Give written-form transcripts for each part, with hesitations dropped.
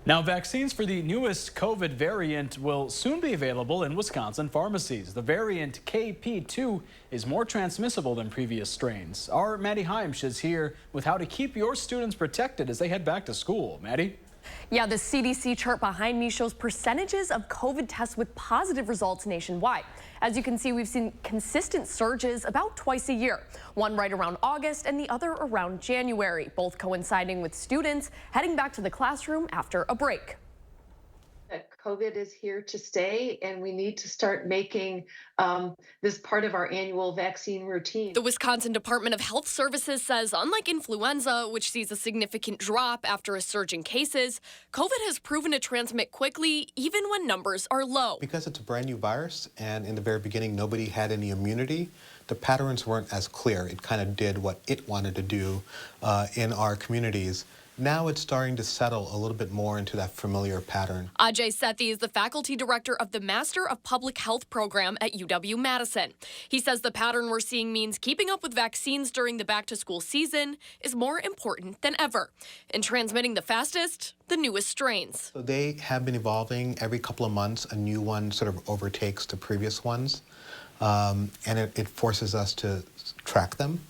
Now, vaccines for the newest COVID variant will soon be available in Wisconsin pharmacies. The variant KP2 is more transmissible than previous strains. Our Maddie Heimsch is here with how to keep your students protected as they head back to school. Maddie? Yeah, the CDC chart behind me shows percentages of COVID tests with positive results nationwide. As you can see, we've seen consistent surges about twice a year, one right around August and the other around January, both coinciding with students heading back to the classroom after a break. That COVID is here to stay, and we need to start making this part of our annual vaccine routine. The Wisconsin Department of Health Services says, unlike influenza, which sees a significant drop after a surge in cases, COVID has proven to transmit quickly, even when numbers are low. Because it's a brand new virus, and in the very beginning, nobody had any immunity, the patterns weren't as clear. It kind of did what it wanted to do in our communities. Now it's starting to settle a little bit more into that familiar pattern. Ajay Sethi is the faculty director of the Master of Public Health program at UW-Madison. He says the pattern we're seeing means keeping up with vaccines during the back-to-school season is more important than ever. And transmitting the fastest, the newest strains. So they have been evolving. Every couple of months, a new one sort of overtakes the previous ones. And it forces us to track them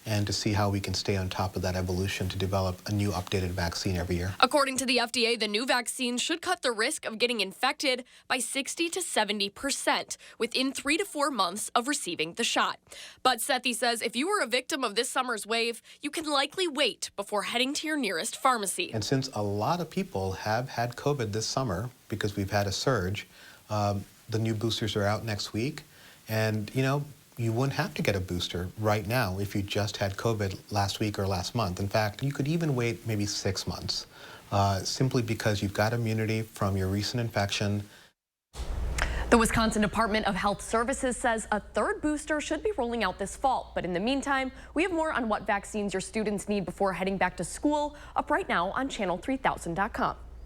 and to see how we can stay on top of that evolution to develop a new updated vaccine every year. According to the FDA, the new vaccine should cut the risk of getting infected by 60 to 70% within 3 to 4 months of receiving the shot. But Sethi says if you were a victim of this summer's wave, you can likely wait before heading to your nearest pharmacy. And since a lot of people have had COVID this summer because we've had a surge, the new boosters are out next week. And, you wouldn't have to get a booster right now if you just had COVID last week or last month. In fact, you could even wait maybe 6 months, simply because you've got immunity from your recent infection. The Wisconsin Department of Health Services says a third booster should be rolling out this fall. But in the meantime, we have more on what vaccines your students need before heading back to school up right now on channel3000.com.